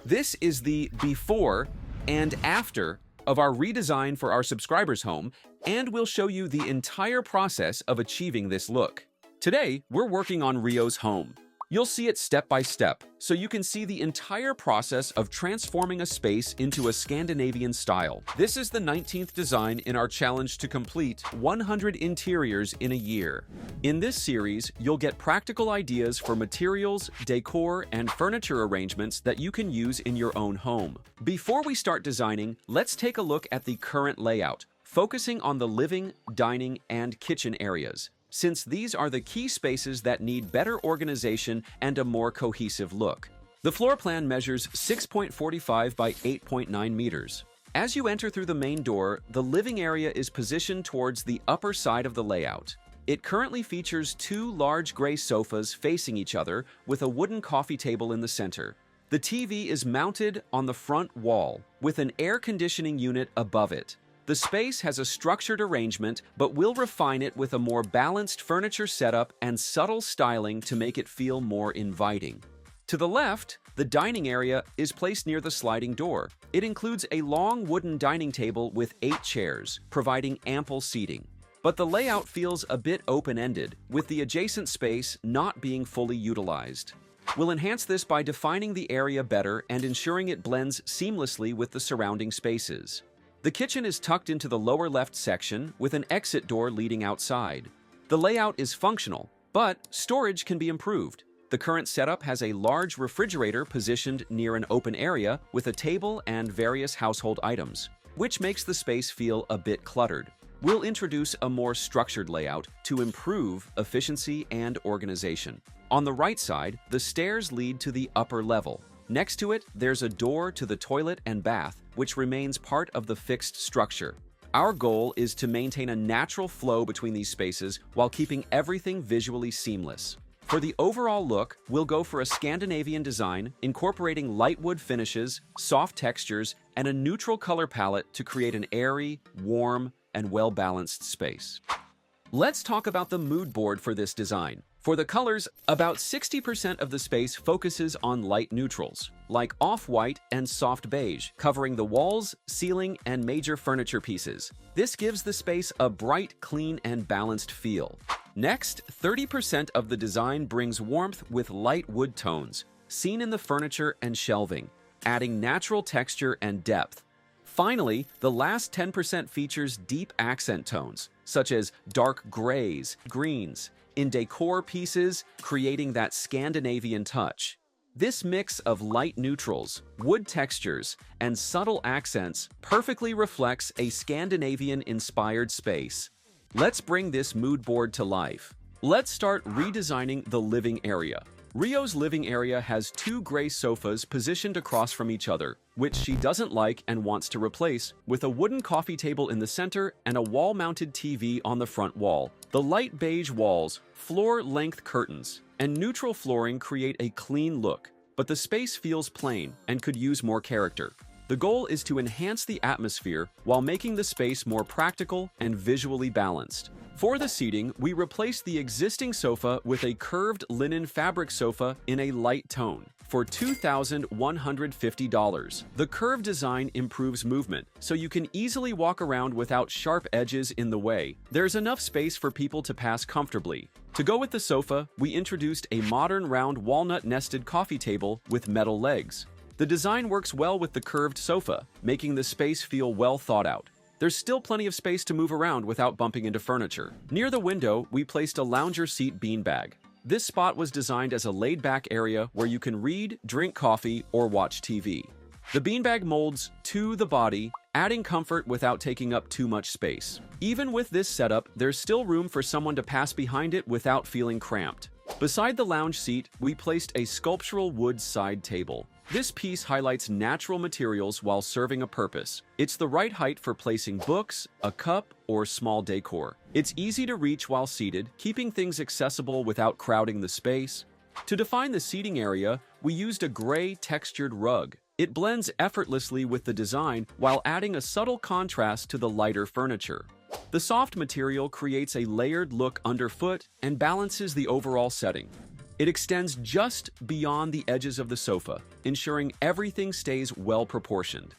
This is the before and after of our redesign for our subscribers' home, and we'll show you the entire process of achieving this look. Today, we're working on Rio's home. You'll see it step by step, so you can see the entire process of transforming a space into a Scandinavian style. This is the 19th design in our challenge to complete 100 interiors in a year. In this series, you'll get practical ideas for materials, decor, and furniture arrangements that you can use in your own home. Before we start designing, let's take a look at the current layout, focusing on the living, dining, and kitchen areas, since these are the key spaces that need better organization and a more cohesive look. The floor plan measures 6.45 by 8.9 meters. As you enter through the main door, the living area is positioned towards the upper side of the layout. It currently features two large gray sofas facing each other with a wooden coffee table in the center. The TV is mounted on the front wall with an air conditioning unit above it. The space has a structured arrangement, but we'll refine it with a more balanced furniture setup and subtle styling to make it feel more inviting. To the left, the dining area is placed near the sliding door. It includes a long wooden dining table with 8 chairs, providing ample seating. But the layout feels a bit open-ended, with the adjacent space not being fully utilized. We'll enhance this by defining the area better and ensuring it blends seamlessly with the surrounding spaces. The kitchen is tucked into the lower left section with an exit door leading outside. The layout is functional, but storage can be improved. The current setup has a large refrigerator positioned near an open area with a table and various household items, which makes the space feel a bit cluttered. We'll introduce a more structured layout to improve efficiency and organization. On the right side, the stairs lead to the upper level. Next to it, there's a door to the toilet and bath, which remains part of the fixed structure. Our goal is to maintain a natural flow between these spaces while keeping everything visually seamless. For the overall look, we'll go for a Scandinavian design, incorporating light wood finishes, soft textures, and a neutral color palette to create an airy, warm, and well-balanced space. Let's talk about the mood board for this design. For the colors, about 60% of the space focuses on light neutrals, like off-white and soft beige, covering the walls, ceiling, and major furniture pieces. This gives the space a bright, clean, and balanced feel. Next, 30% of the design brings warmth with light wood tones, seen in the furniture and shelving, adding natural texture and depth. Finally, the last 10% features deep accent tones, such as dark grays, greens, in decor pieces, creating that Scandinavian touch. This mix of light neutrals, wood textures, and subtle accents perfectly reflects a Scandinavian-inspired space. Let's bring this mood board to life. Let's start redesigning the living area. Rio's living area has 2 gray sofas positioned across from each other, which she doesn't like and wants to replace, with a wooden coffee table in the center and a wall-mounted TV on the front wall. The light beige walls, floor-length curtains, and neutral flooring create a clean look, but the space feels plain and could use more character. The goal is to enhance the atmosphere while making the space more practical and visually balanced. For the seating, we replaced the existing sofa with a curved linen fabric sofa in a light tone for $2,150. The curved design improves movement, so you can easily walk around without sharp edges in the way. There's enough space for people to pass comfortably. To go with the sofa, we introduced a modern round walnut-nested coffee table with metal legs. The design works well with the curved sofa, making the space feel well thought out. There's still plenty of space to move around without bumping into furniture. Near the window, we placed a lounger seat beanbag. This spot was designed as a laid-back area where you can read, drink coffee, or watch TV. The beanbag molds to the body, adding comfort without taking up too much space. Even with this setup, there's still room for someone to pass behind it without feeling cramped. Beside the lounge seat, we placed a sculptural wood side table. This piece highlights natural materials while serving a purpose. It's the right height for placing books, a cup, or small decor. It's easy to reach while seated, keeping things accessible without crowding the space. To define the seating area, we used a gray textured rug. It blends effortlessly with the design while adding a subtle contrast to the lighter furniture. The soft material creates a layered look underfoot and balances the overall setting. It extends just beyond the edges of the sofa, ensuring everything stays well proportioned.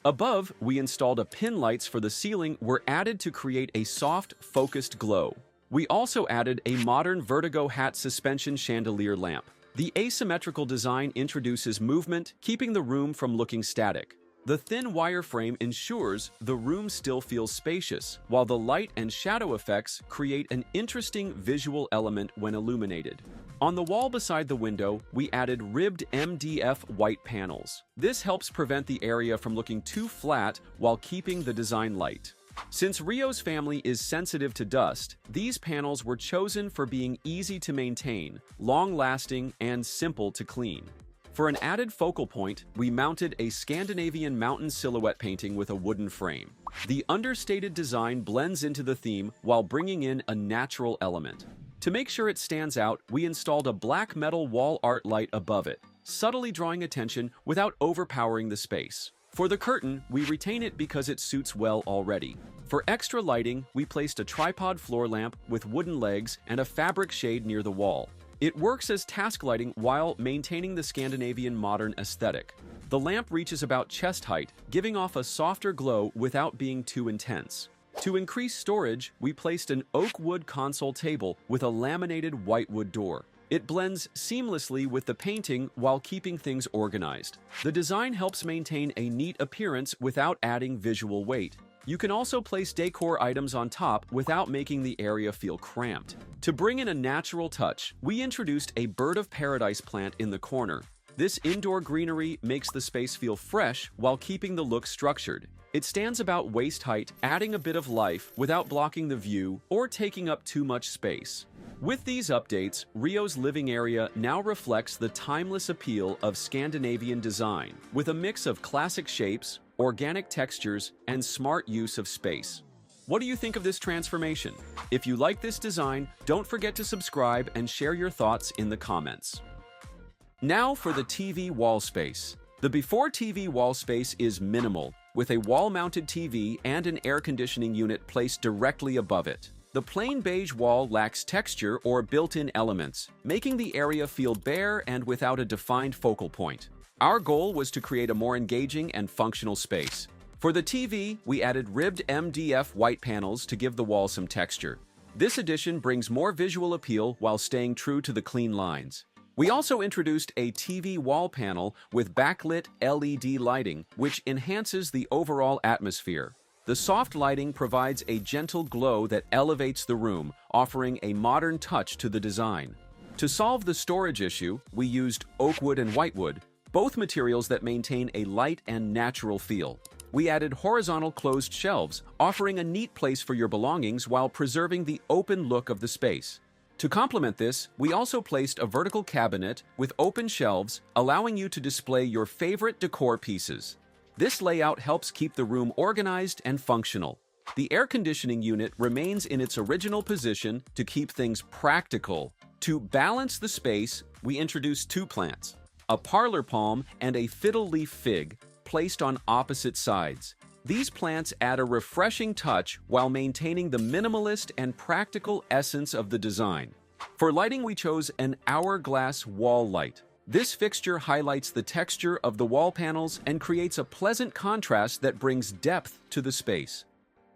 Above, we installed pin lights for the ceiling were added to create a soft, focused glow. We also added a modern vertigo hat suspension chandelier lamp. The asymmetrical design introduces movement, keeping the room from looking static. The thin wireframe ensures the room still feels spacious, while the light and shadow effects create an interesting visual element when illuminated. On the wall beside the window, we added ribbed MDF white panels. This helps prevent the area from looking too flat while keeping the design light. Since Rio's family is sensitive to dust, these panels were chosen for being easy to maintain, long-lasting, and simple to clean. For an added focal point, we mounted a Scandinavian mountain silhouette painting with a wooden frame. The understated design blends into the theme while bringing in a natural element. To make sure it stands out, we installed a black metal wall art light above it, subtly drawing attention without overpowering the space. For the curtain, we retain it because it suits well already. For extra lighting, we placed a tripod floor lamp with wooden legs and a fabric shade near the wall. It works as task lighting while maintaining the Scandinavian modern aesthetic. The lamp reaches about chest height, giving off a softer glow without being too intense. To increase storage, we placed an oak wood console table with a laminated whitewood door. It blends seamlessly with the painting while keeping things organized. The design helps maintain a neat appearance without adding visual weight. You can also place decor items on top without making the area feel cramped. To bring in a natural touch, we introduced a bird of paradise plant in the corner. This indoor greenery makes the space feel fresh while keeping the look structured. It stands about waist height, adding a bit of life without blocking the view or taking up too much space. With these updates, Rio's living area now reflects the timeless appeal of Scandinavian design, with a mix of classic shapes, organic textures, and smart use of space. What do you think of this transformation? If you like this design, don't forget to subscribe and share your thoughts in the comments. Now for the TV wall space. The before TV wall space is minimal, with a wall-mounted TV and an air conditioning unit placed directly above it. The plain beige wall lacks texture or built-in elements, making the area feel bare and without a defined focal point. Our goal was to create a more engaging and functional space. For the TV, we added ribbed MDF white panels to give the wall some texture. This addition brings more visual appeal while staying true to the clean lines. We also introduced a TV wall panel with backlit LED lighting, which enhances the overall atmosphere. The soft lighting provides a gentle glow that elevates the room, offering a modern touch to the design. To solve the storage issue, we used oak wood and whitewood, both materials that maintain a light and natural feel. We added horizontal closed shelves, offering a neat place for your belongings while preserving the open look of the space. To complement this, we also placed a vertical cabinet with open shelves, allowing you to display your favorite decor pieces. This layout helps keep the room organized and functional. The air conditioning unit remains in its original position to keep things practical. To balance the space, we introduced two plants, a parlor palm and a fiddle leaf fig, placed on opposite sides. These plants add a refreshing touch while maintaining the minimalist and practical essence of the design. For lighting, we chose an hourglass wall light. This fixture highlights the texture of the wall panels and creates a pleasant contrast that brings depth to the space.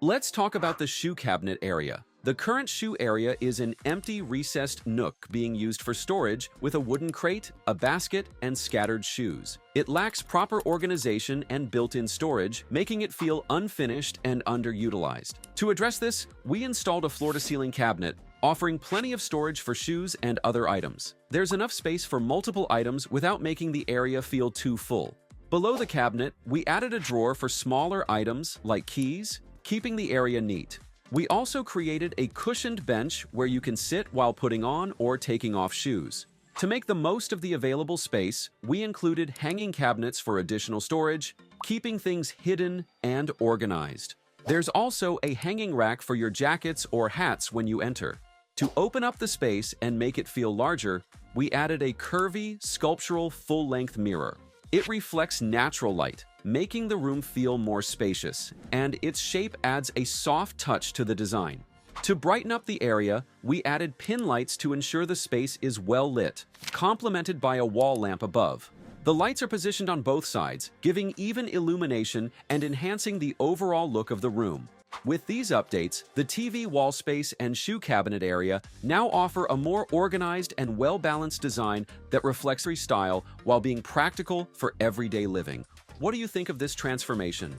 Let's talk about the shoe cabinet area. The current shoe area is an empty, recessed nook being used for storage with a wooden crate, a basket, and scattered shoes. It lacks proper organization and built-in storage, making it feel unfinished and underutilized. To address this, we installed a floor-to-ceiling cabinet, offering plenty of storage for shoes and other items. There's enough space for multiple items without making the area feel too full. Below the cabinet, we added a drawer for smaller items like keys, keeping the area neat. We also created a cushioned bench where you can sit while putting on or taking off shoes. To make the most of the available space, we included hanging cabinets for additional storage, keeping things hidden and organized. There's also a hanging rack for your jackets or hats when you enter. To open up the space and make it feel larger, we added a curvy, sculptural full-length mirror. It reflects natural light, making the room feel more spacious, and its shape adds a soft touch to the design. To brighten up the area, we added pin lights to ensure the space is well lit, complemented by a wall lamp above. The lights are positioned on both sides, giving even illumination and enhancing the overall look of the room. With these updates, the TV wall space and shoe cabinet area now offer a more organized and well-balanced design that reflects your style while being practical for everyday living. What do you think of this transformation?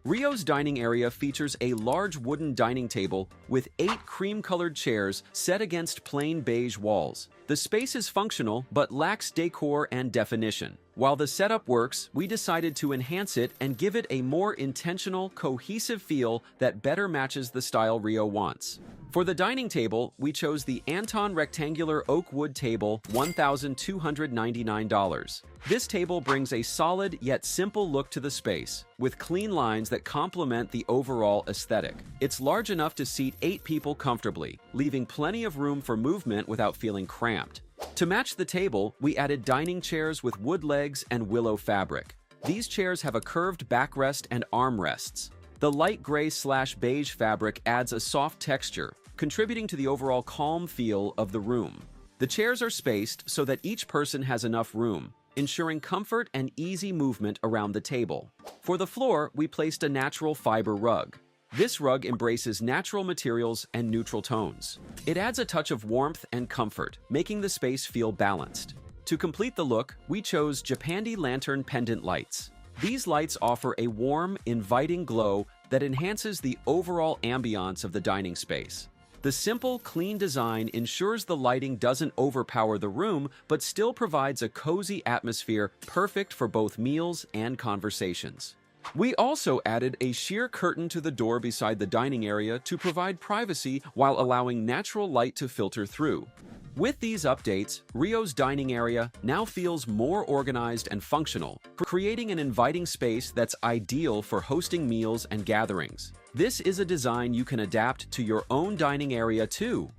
Rio's dining area features a large wooden dining table with 8 cream-colored chairs set against plain beige walls. The space is functional but lacks decor and definition. While the setup works, we decided to enhance it and give it a more intentional, cohesive feel that better matches the style Rio wants. For the dining table, we chose the Anton Rectangular Oak Wood Table, $1,299. This table brings a solid yet simple look to the space, with clean lines that complement the overall aesthetic. It's large enough to seat 8 people comfortably, leaving plenty of room for movement without feeling cramped. To match the table, we added dining chairs with wood legs and willow fabric. These chairs have a curved backrest and armrests. The light gray/beige fabric adds a soft texture, contributing to the overall calm feel of the room. The chairs are spaced so that each person has enough room, ensuring comfort and easy movement around the table. For the floor, we placed a natural fiber rug. This rug embraces natural materials and neutral tones. It adds a touch of warmth and comfort, making the space feel balanced. To complete the look, we chose Japandi lantern pendant lights. These lights offer a warm, inviting glow that enhances the overall ambiance of the dining space. The simple, clean design ensures the lighting doesn't overpower the room, but still provides a cozy atmosphere perfect for both meals and conversations. We also added a sheer curtain to the door beside the dining area to provide privacy while allowing natural light to filter through. With these updates, Rio's dining area now feels more organized and functional, creating an inviting space that's ideal for hosting meals and gatherings. This is a design you can adapt to your own dining area too.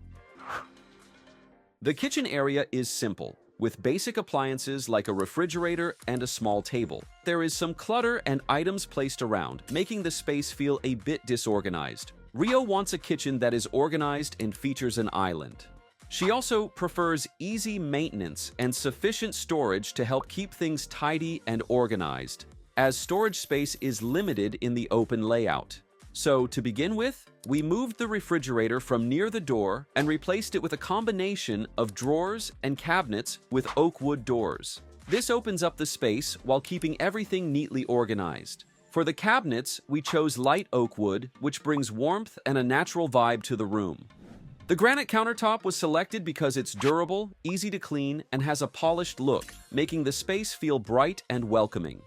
The kitchen area is simple, with basic appliances like a refrigerator and a small table. There is some clutter and items placed around, making the space feel a bit disorganized. Rio wants a kitchen that is organized and features an island. She also prefers easy maintenance and sufficient storage to help keep things tidy and organized, as storage space is limited in the open layout. So, to begin with, we moved the refrigerator from near the door and replaced it with a combination of drawers and cabinets with oak wood doors. This opens up the space while keeping everything neatly organized. For the cabinets, we chose light oak wood, which brings warmth and a natural vibe to the room. The granite countertop was selected because it's durable, easy to clean, and has a polished look, making the space feel bright and welcoming.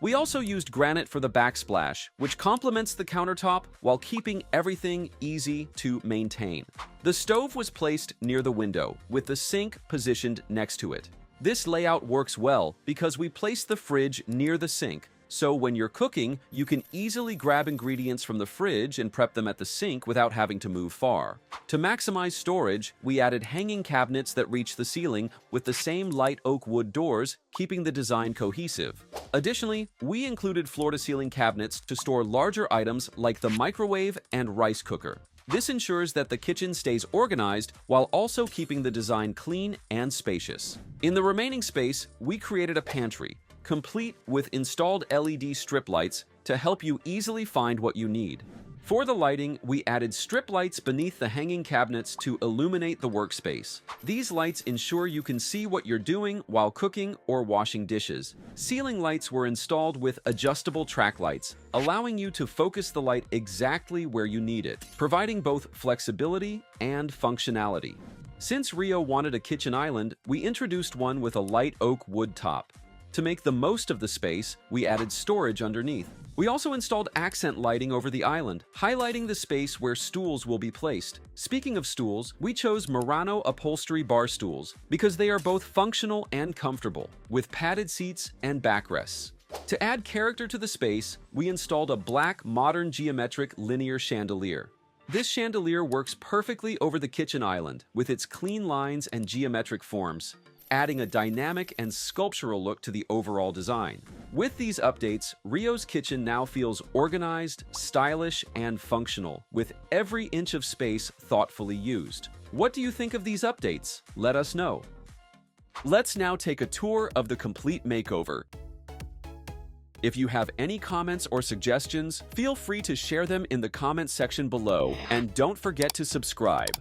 We also used granite for the backsplash, which complements the countertop while keeping everything easy to maintain. The stove was placed near the window, with the sink positioned next to it. This layout works well because we placed the fridge near the sink, so when you're cooking, you can easily grab ingredients from the fridge and prep them at the sink without having to move far. To maximize storage, we added hanging cabinets that reach the ceiling with the same light oak wood doors, keeping the design cohesive. Additionally, we included floor-to-ceiling cabinets to store larger items like the microwave and rice cooker. This ensures that the kitchen stays organized while also keeping the design clean and spacious. In the remaining space, we created a pantry, complete with installed LED strip lights to help you easily find what you need. For the lighting, we added strip lights beneath the hanging cabinets to illuminate the workspace. These lights ensure you can see what you're doing while cooking or washing dishes. Ceiling lights were installed with adjustable track lights, allowing you to focus the light exactly where you need it, providing both flexibility and functionality. Since Rio wanted a kitchen island, we introduced one with a light oak wood top. To make the most of the space, we added storage underneath. We also installed accent lighting over the island, highlighting the space where stools will be placed. Speaking of stools, we chose Murano upholstery bar stools because they are both functional and comfortable, with padded seats and backrests. To add character to the space, we installed a black, modern geometric linear chandelier. This chandelier works perfectly over the kitchen island, with its clean lines and geometric forms. adding a dynamic and sculptural look to the overall design. With these updates, Rio's kitchen now feels organized, stylish, and functional, with every inch of space thoughtfully used. What do you think of these updates? Let us know. Let's now take a tour of the complete makeover. If you have any comments or suggestions, feel free to share them in the comment section below, and don't forget to subscribe.